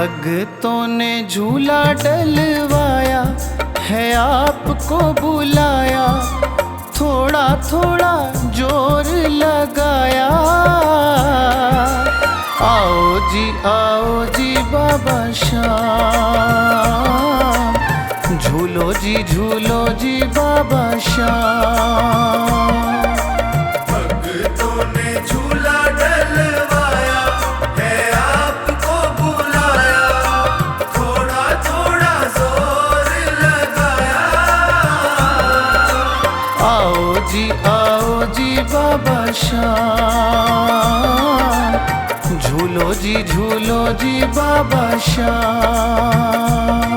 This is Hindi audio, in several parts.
भक्तों ने झूला डलवाया है, आपको बुलाया, थोड़ा थोड़ा जोर लगाया। आओ जी बाबा श्याम, झूलो जी बाबा श्याम। भक्तों ने झूला डलवाया है, आपको बुलाया, थोड़ा थोड़ा जोर लगाया। आओ जी बाबा श्याम, झूलो जी बाबा श्याम।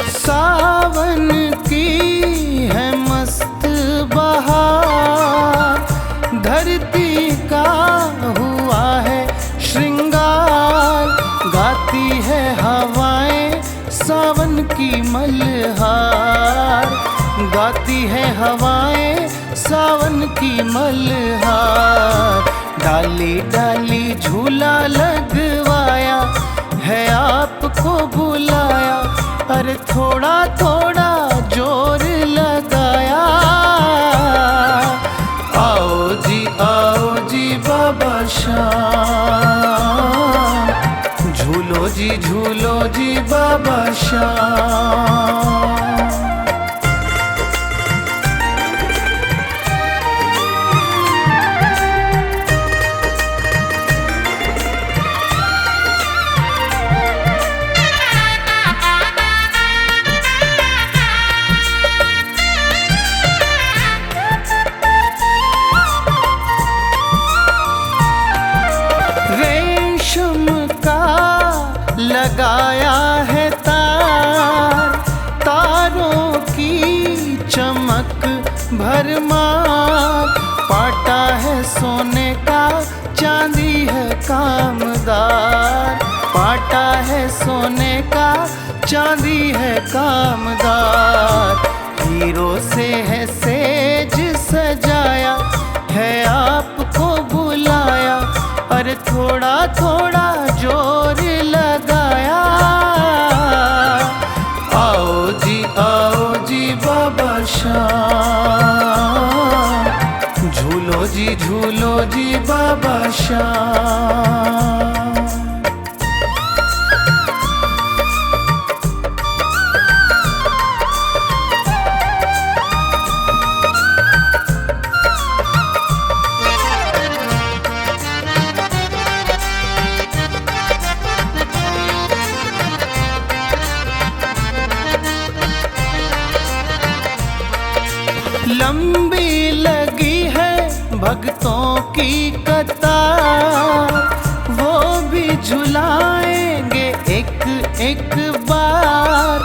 सावन की है मस्त बहार, धरती का हुआ है श्रृंगार, गाती है हवाएं सावन की मल्हार, गाती है हवाएं सावन की मल्हार। डाली डाली झूला लगवाया है, आपको बुलाया, अरे थोड़ा थोड़ा जोर लगाया। आओ जी बाबा श्याम, झूलो जी बाबा श्याम। लगाया है तार, तारों की चमक भरमार, पाटा है सोने का, चांदी है कामदार, पाटा है सोने का, चांदी है कामदार। हीरो से है सेज सजाया है, आपको बुलाया, अरे थोड़ा थोड़ा जोर लगाया। आओ जी बाबा श्याम, झूलो जी बाबा श्याम। लंबी लगी है भक्तों की कतार, वो भी झुलाएंगे एक एक बार,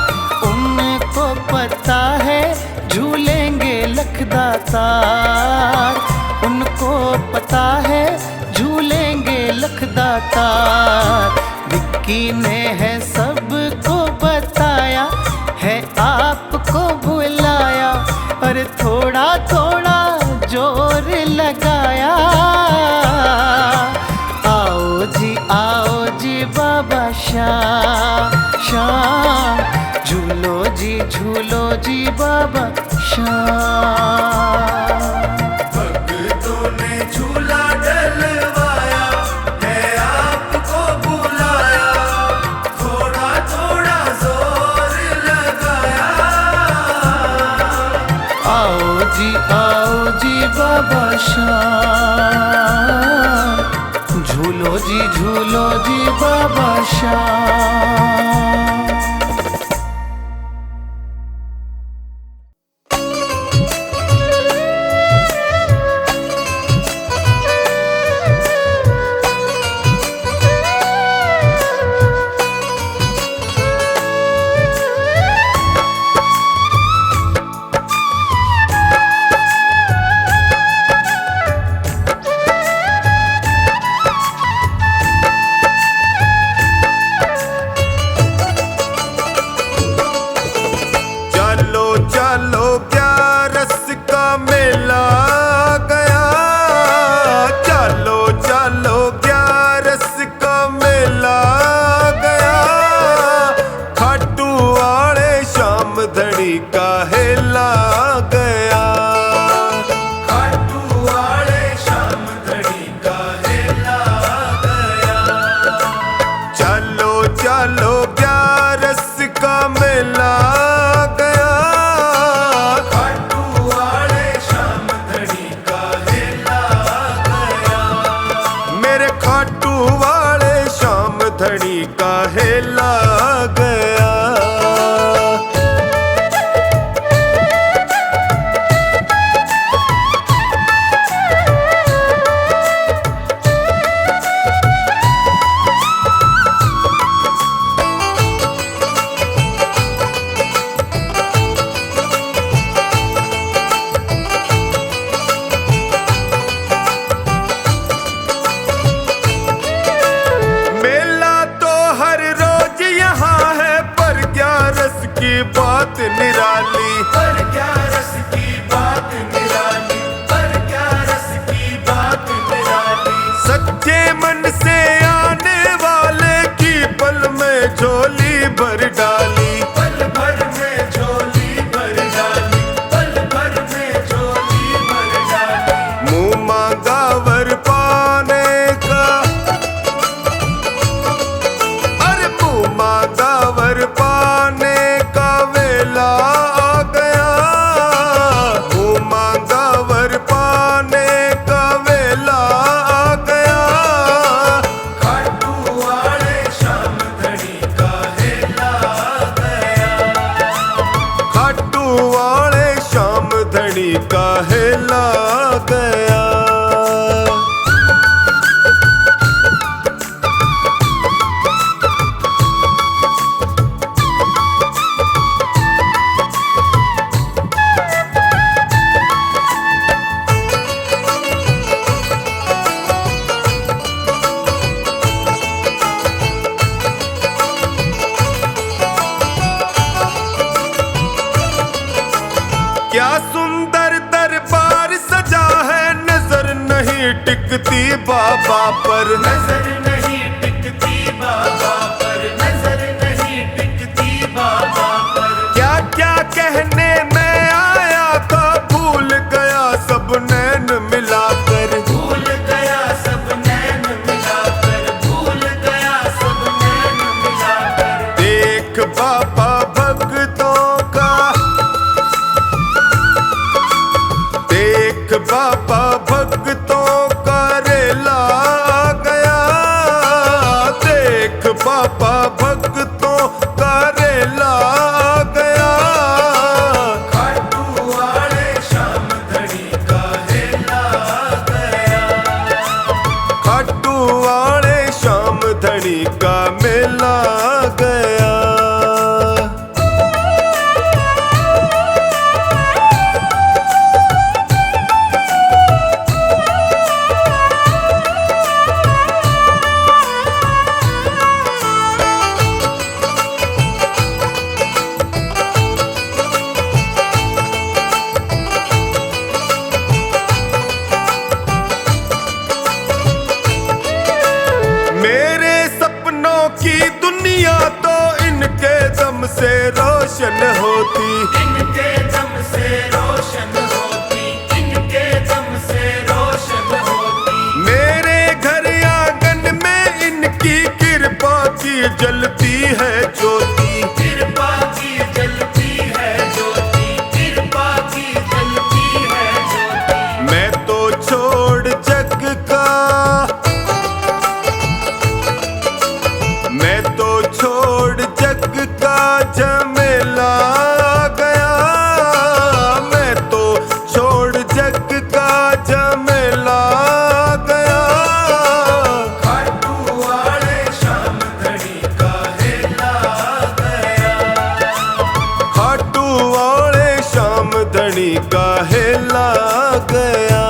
उनको पता है झूलेंगे लखदातार, उनको पता है झूलेंगे लखदातार। विक्की ने है सबको बताया है, आपको बुलाया, अरे थोड़ा थोड़ा जोर लगाया। आओ जी बाबा श्याम, झूलो जी बाबा श्याम। भक्तों ने झूला डलवाया है, आपको बुलाया, थोड़ा थोड़ा जोर लगाया। आओ जी बाबा श्याम, झूलो जी बाबा श्याम। धड़ी का हेला गया। खाटू वाले शाम धड़ी का हेला गया। चलो चलो ग्यारस का मेला गया। खाटू वाले शाम धड़ी का हेला गया। मेरे खाटू वाले शाम धड़ी का हेला गया। बात निराली पर क्या रस की बात निराली, पर क्या रस की बात निराली। सच्चे मन से आने वाले की पल में झोली भर डाली। पल भर में झोली भर डाली। पल भर में झोली भर डाली। मुंह मांगा वर पाने का, अरे मुंह मांगा वर पाने वेला आ गया। मुंह मांगा वर पाने का वेला आ गया। खाटू वाले शाम धड़ी का हेला गया। खाटू वाले शाम धड़ी का हेला गया। क्या सुंदर दरबार सजा है, नजर नहीं टिकती बाबा पर। नजर नहीं टिकती बाबा पर। नजर नहीं टिकती बाबा पर। क्या क्या कहने मैं आया था, भूल गया सब नैन मिलाकर। भूल गया सब नैन मिलाकर। भूल गया सब नैन मिलाकर। देख बाबा भक्तों का, देख बाबा भक्तों का रेला गया। देख बाबा भक्तों का रेला गया। खाटू वाले शाम धड़ी का हेला गया। खाटू वाले शाम धड़ी का मेला गया। मेरे सपनों की दुनिया तो इनके दम से रोशन होती। इनके दम से रोशन होती। इनके दम से रोशन होती। मेरे घर आंगन में इनकी कृपा की जलती है ज्योति। कृपा की जलती है ज्योति। कृपा की जलती है ज्योति। मैं तो छोड़ जग का, मैं तो छोड़ जग का झमेला गया। मैं तो छोड़ जग का झमेला गया। खाटू वाले शाम धड़ी का हेला गया। खाटू वाले शाम धड़ी का हेला गया।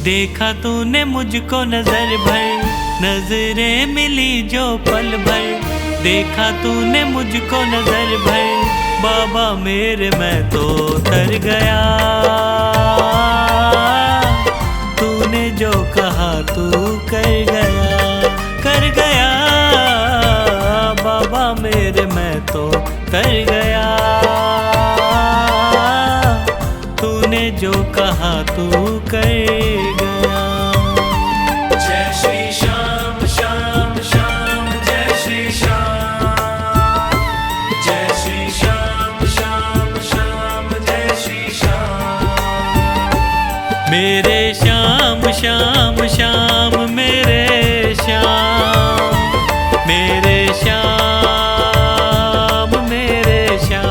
देखा तूने मुझको नजर भर, नजरें मिली जो पल भर। देखा तूने मुझको नजर भर, बाबा मेरे मैं तो तर गया। तूने जो कहा तू कर गया, कर गया। बाबा मेरे मैं तो तर गया। तूने जो कहा तू कर गया। जय श्री श्याम श्याम श्याम जय श्री श्याम। जय श्री श्याम श्याम श्याम जय श्री श्याम। मेरे श्याम श्याम श्याम मेरे श्याम, मेरे श्याम मेरे श्याम।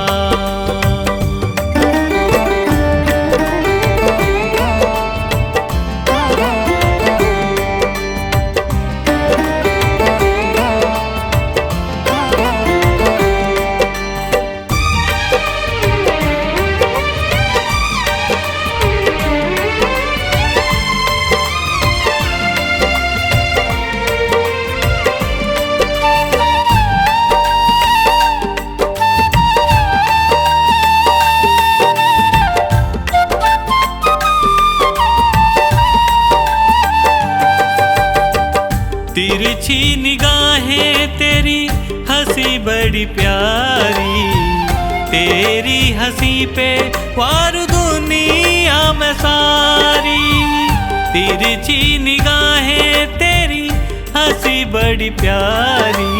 तिरछी निगाहें तेरी हंसी बड़ी प्यारी, तेरी हंसी पे वार दुनिया में सारी। तिरछी निगाहें तेरी हंसी बड़ी प्यारी,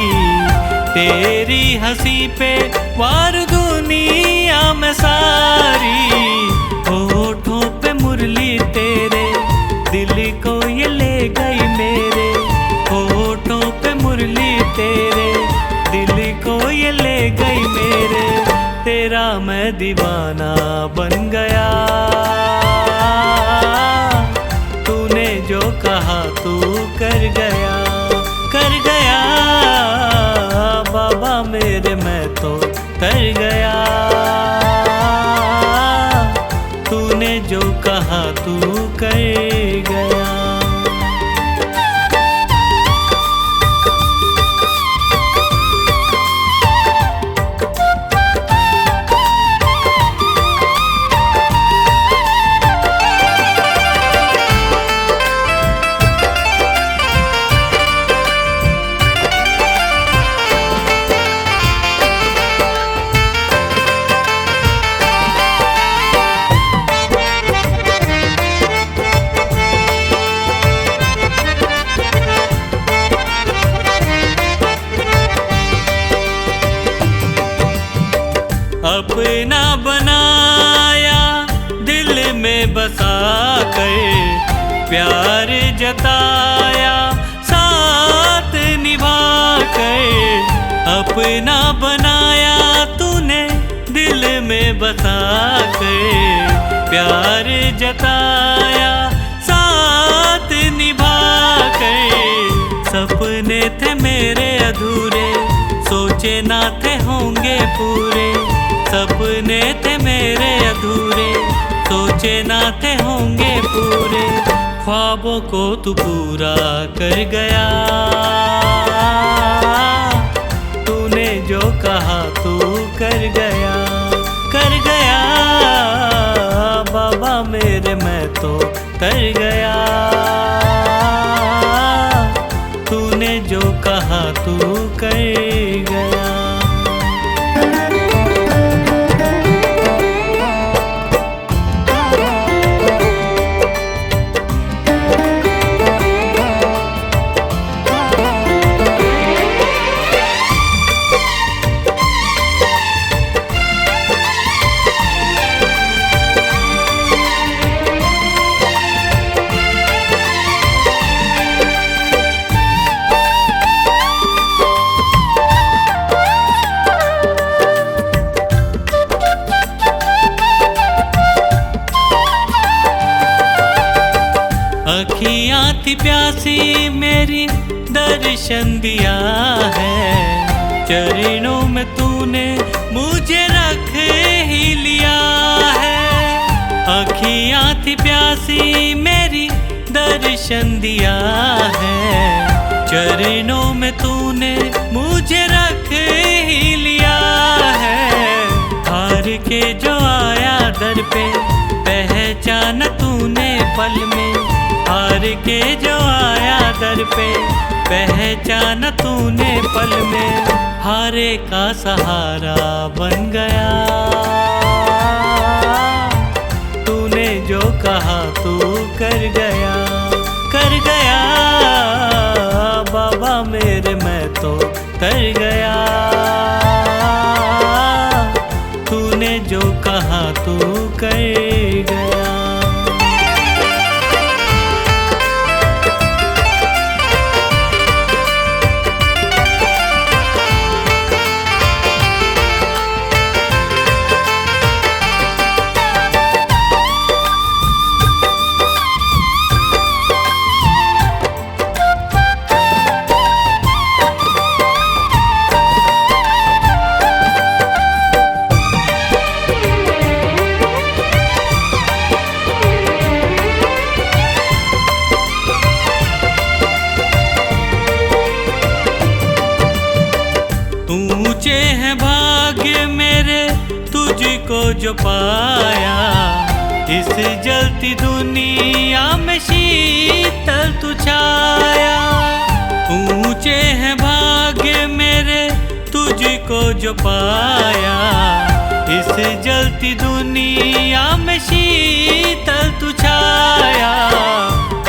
तेरी हंसी पे वार दुनिया में सारी। होठों पे मुरली तेरे दिल को ये ले गई मेरे, होठों पे मुरली तेरे दिल को ये ले गई मेरे। तेरा मैं दीवाना बन गया। तूने जो कहा तू कर गया, कर गया। बाबा मेरे मैं तो तर गया। तूने जो कहा तू कर गया। अपना बनाया दिल में बसा कर, प्यार जताया साथ निभा कर। अपना बनाया तूने दिल में बसा कर, प्यार जताया साथ निभा कर। सपने थे मेरे अधूरे, सोचे ना थे होंगे पूरे। सपने थे मेरे अधूरे, सोचे ना थे होंगे पूरे। ख्वाबों को तू पूरा कर गया। तूने जो कहा तू कर गया, कर गया। बाबा मेरे मैं तो तर गया। तूने जो कहा तू कर गया। अखियाँ थी प्यासी मेरी दर्शन दिया है, चरणों में तूने मुझे रख ही लिया है। अखियाँ थी प्यासी मेरी दर्शन दिया है, चरणों में तूने मुझे रख ही लिया है। हार के जो आया दर पे पहचाना तूने पल में, हार के जो आया दर पे पहचाना तूने पल में, हारे का सहारा बन गया। तूने जो कहा तू कर गया, कर गया बाबा मेरे, मैं तो तर गया। तूने जो कहा तू कर गया। ऊंचे हैं भाग्य मेरे तुझको जो पाया, इस जलती दुनिया में शीतल तू छाया। ऊंचे हैं भाग्य मेरे तुझको जो पाया, इस जलती दुनिया में शीतल तू छाया।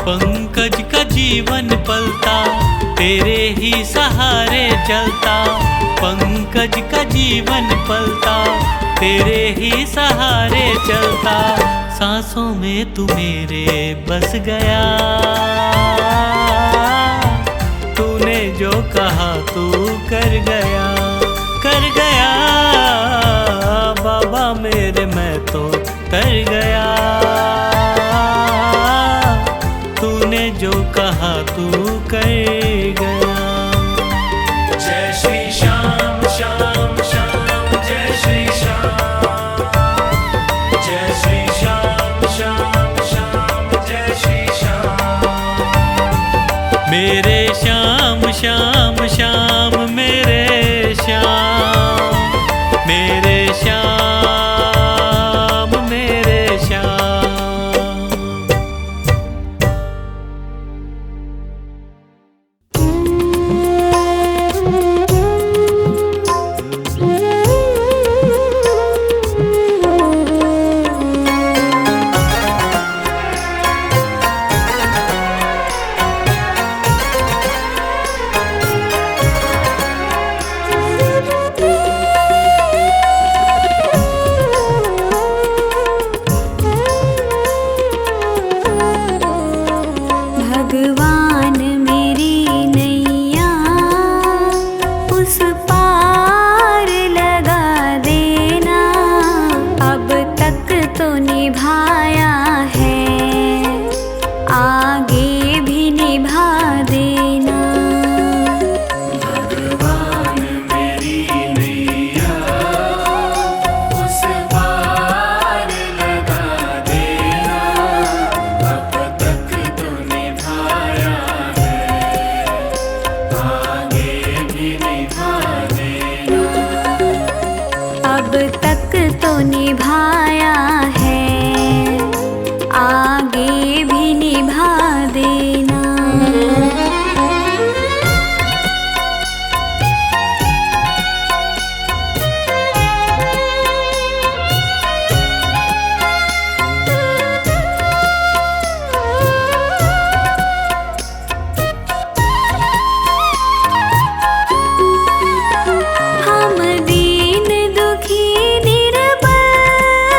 पंकज का जीवन पलता तेरे ही सहारे चलता, पंकज का जीवन पलता तेरे ही सहारे चलता। सांसों में तू मेरे बस गया, तूने जो कहा तू कर गया, कर गया बाबा मेरे, मैं तो तर गया। तूने जो कहा तू कर गया। जय श्री श्याम श्याम श्याम, जय श्री श्याम, जय श्री श्याम श्याम श्याम, जय श्री श्याम। मेरे श्याम श्याम श्याम मेरे श्याम, मेरे श्याम मेरे श्याम। भगवान मेरी नैया उस पार लगा देना, अब तक तो निभाया है, आगे भी निभा देना। भगवान मेरी नैया उस पार लगा देना, अब तक तो निभाया है, आगे भी निभा देना। अब तक तो निभाया है, आगे भी निभा देना। हम दीन दुखी निर्बल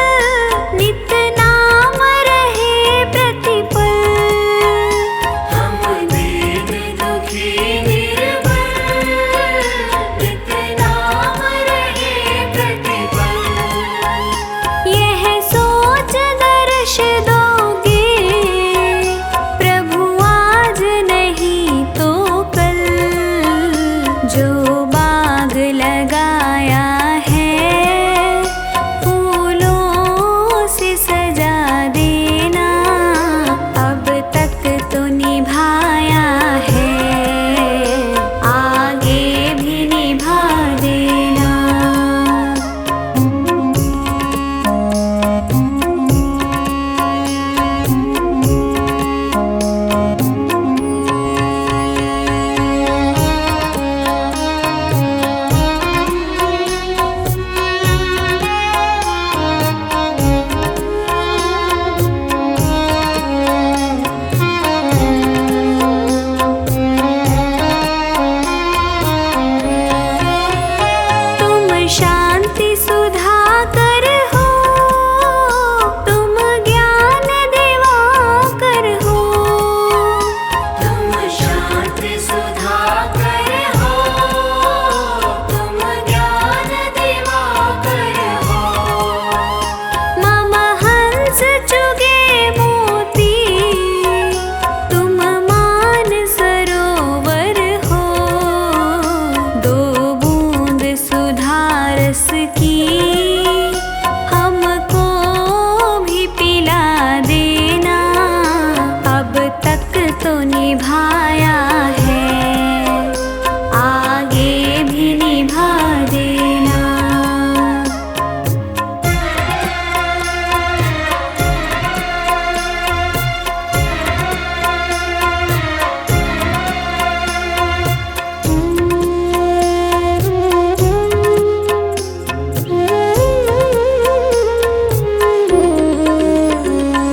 निभाया है, आगे भी निभा देना।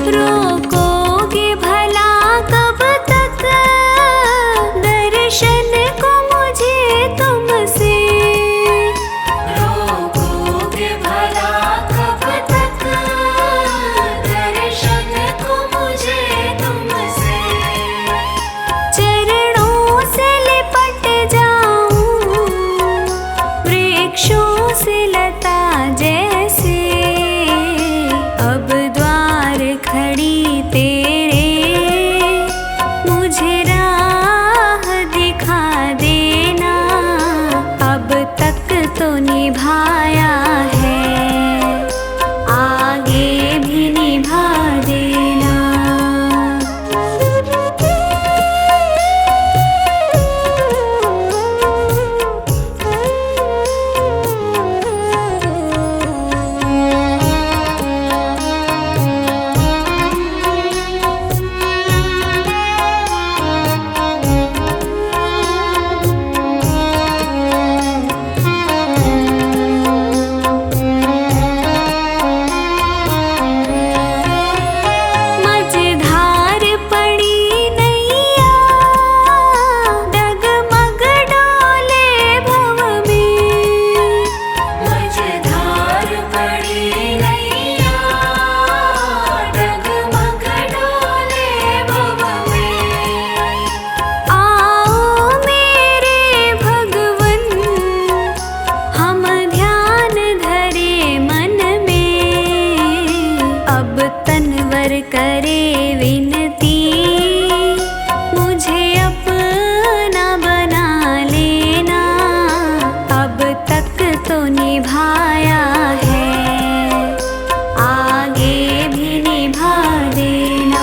रोकोगे भला कब तक दर्शन को मुझे तुमसे? रोकोगे भला कब तक दर्शन को मुझे तुमसे? चरणों से लिपट जाऊं वृक्षों से लता जैसे, अब द्वार खड़ी तेरे मुझे राह दिखा देना। अब तक तो निभाया है, आगे भी निभा देना। मझधार पड़ी नैया डगमग डोले भव में। मझधार पड़ी नैया डगमग डोले भव में। आओ मेरे भगवन हम ध्यान धरे मन में, अब तनवर करे विनती मुझे अपना बना लेना। अब तक तो निभाया है, आगे भी निभा देना।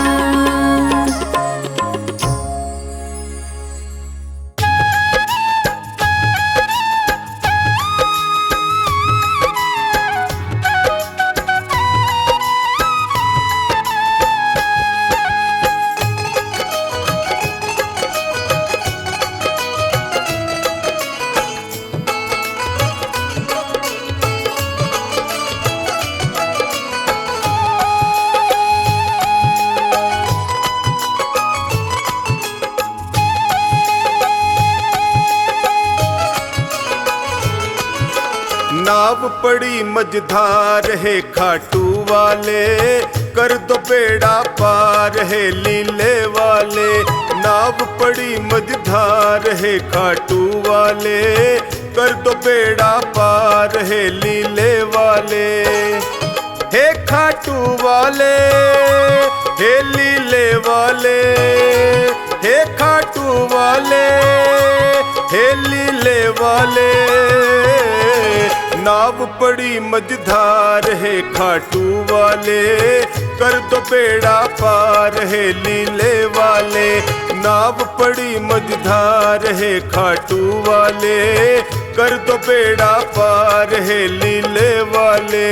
नाव पड़ी मझधार है खाटू वाले, कर दो बेड़ा पार है लीले वाले। नाव पड़ी मझधार है खाटू वाले, कर दो बेड़ा पार है लीले वाले। हे खाटू वाले हे लीले वाले, हे खाटू वाले हे लीले वाले। नाव पड़ी मझधार है खाटू वाले, कर दो बेड़ा पार है लीले वाले। नाव पड़ी मझधार है खाटू वाले, कर दो बेड़ा पार है लीले वाले।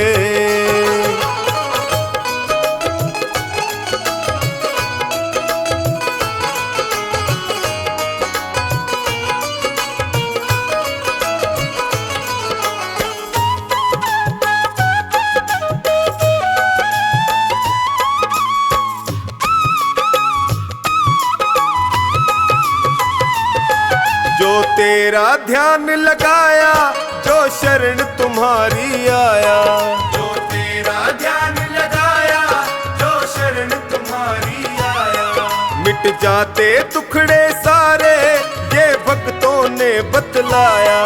जो तेरा ध्यान लगाया, जो शरण तुम्हारी आया। जो तेरा ध्यान लगाया, जो शरण तुम्हारी आया। मिट जाते दुखड़े सारे, ये भक्तों ने बतलाया।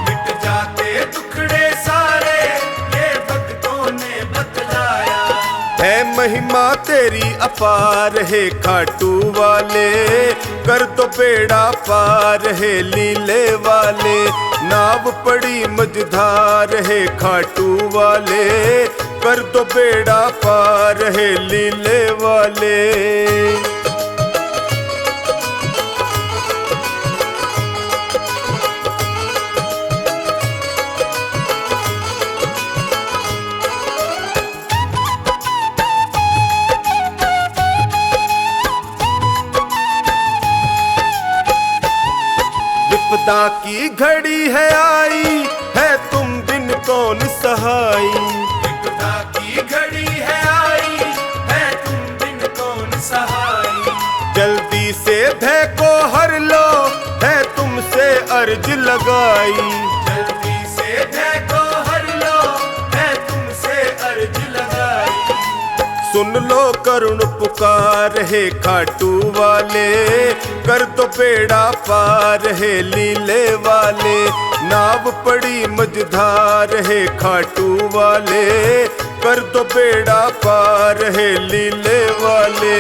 मिट जाते दुखड़े सारे, ये भक्तों ने बतलाया। है महिमा तेरी अपार है खाटू वाले, कर दो बेड़ा पार है लीले वाले। नाव पड़ी मझधार है खाटू वाले, कर दो बेड़ा पार है लीले वाले। विपदा की घड़ी है आई, है तुम बिन कौन सहाई। विपदा की घड़ी है आई, है तुम बिन कौन सहाई। जल्दी से भय को हर लो, है तुमसे अर्ज लगाई। जल्दी से भय को हर लो, है तुमसे अर्ज लगाई। सुन लो करुण पुकार है खाटू वाले, कर दो बेड़ा पार है लीले वाले। नाव पड़ी मझधार है खाटू वाले, कर दो बेड़ा पार है लीले वाले।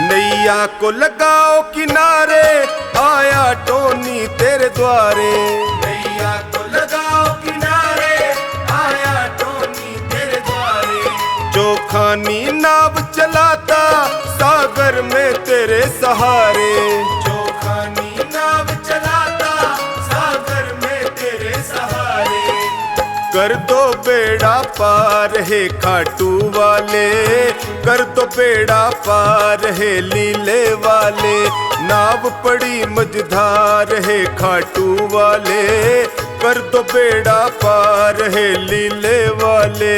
नैया को लगाओ किनारे, आया टोनी तेरे द्वारे। नैया को लगाओ किनारे, आया टोनी तेरे द्वारे। जो खानी नाव चलाता, सागर में तेरे सहारे। जो खानी नाव चलाता, सागर में तेरे सहारे। कर दो बेड़ा पार है खाटू वाले, कर दो बेड़ा पार है लीले वाले। नाव पड़ी मझधार है खाटू वाले, कर दो बेड़ा पार है लीले वाले।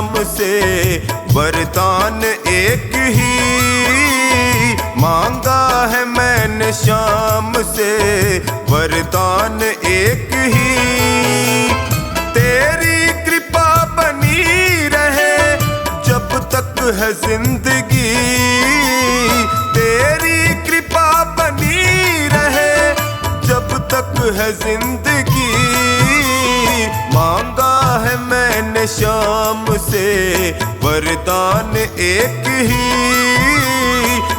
श्याम से वरदान एक ही मांगा है मैंने श्याम से वरदान एक ही। तेरी कृपा बनी रहे जब तक है जिंदगी, तेरी कृपा बनी रहे जब तक है जिंदगी। मांगा है मैंने श्याम से वरदान एक ही,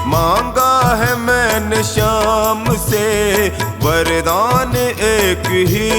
मांगा है मैंने श्याम से वरदान एक ही।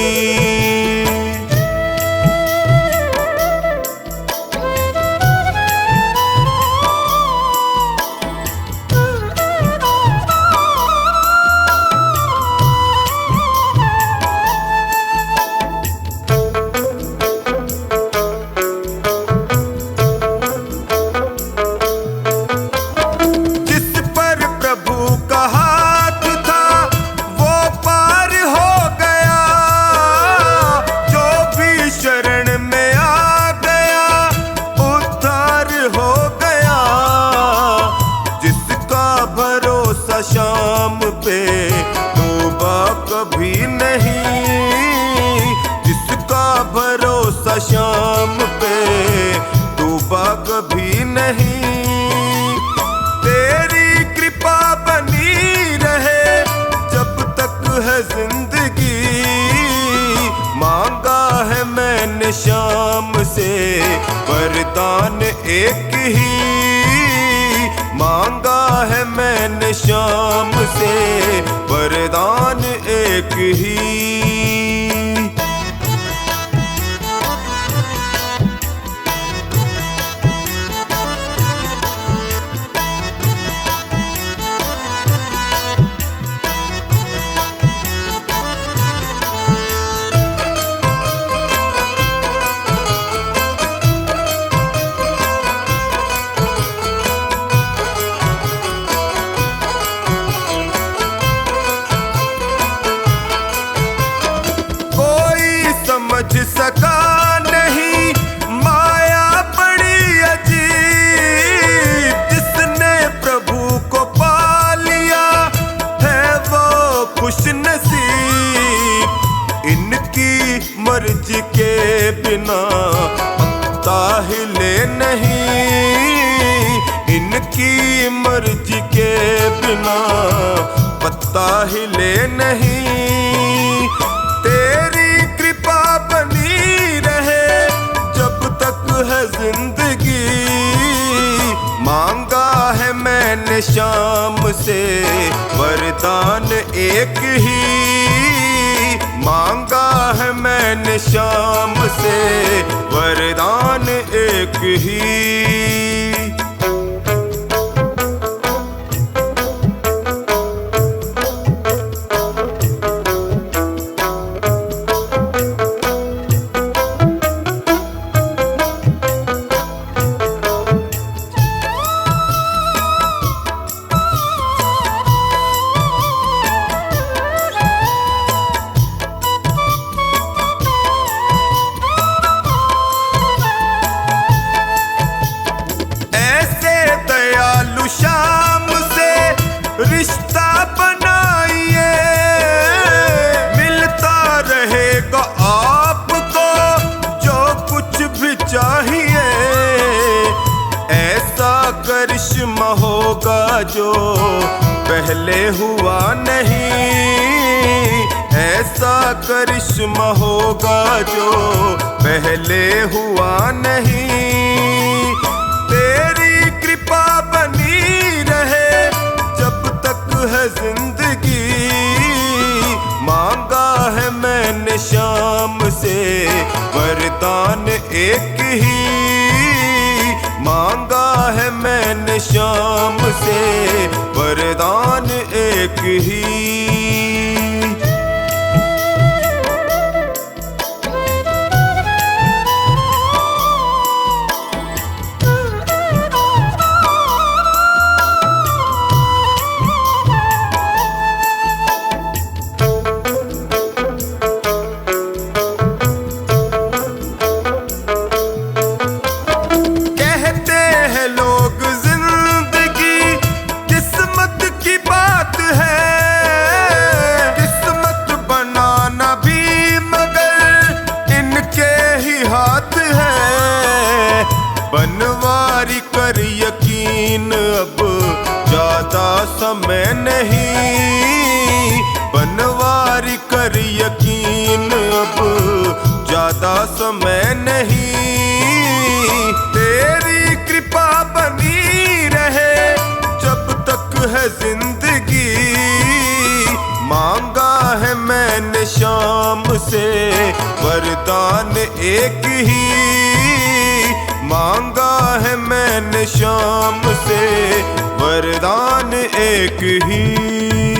श्याम पे डूबा कभी नहीं, जिसका भरोसा श्याम पे डूबा कभी नहीं। तेरी कृपा बनी रहे जब तक है जिंदगी। मांगा है मैंने श्याम से वरदान एक ही, मांगा है मैंने श्याम से वरदान एक ही। समझ सका नहीं माया बड़ी अजीब, जिसने प्रभु को पा लिया है वो खुश नसीब। इनकी मर्जी के बिना पत्ता हिले नहीं, इनकी मर्जी के बिना पत्ता हिले नहीं। तेरी कृपा बनी रहे जब तक है जिंदगी। मांगा है मैंने श्याम से वरदान एक ही, मांगा है मैंने श्याम से वरदान एक ही। श्याम से रिश्ता बनाइए, मिलता रहेगा आपको जो कुछ भी चाहिए। ऐसा करिश्मा होगा जो पहले हुआ नहीं, ऐसा करिश्मा होगा जो पहले हुआ नहीं। तेरी कृपा बनी रहे जब तक है जिंदगी। मांगा है मैंने श्याम से वरदान एक ही, मांगा है मैंने श्याम से वरदान एक ही। बनवारी कर यकीन, अब ज्यादा समय नहीं। बनवारी कर यकीन, अब ज्यादा समय नहीं। तेरी कृपा बनी रहे जब तक है जिंदगी। मांगा है मैंने शाम से वरदान एक ही। मांगा है मैंने शाम से वरदान एक ही।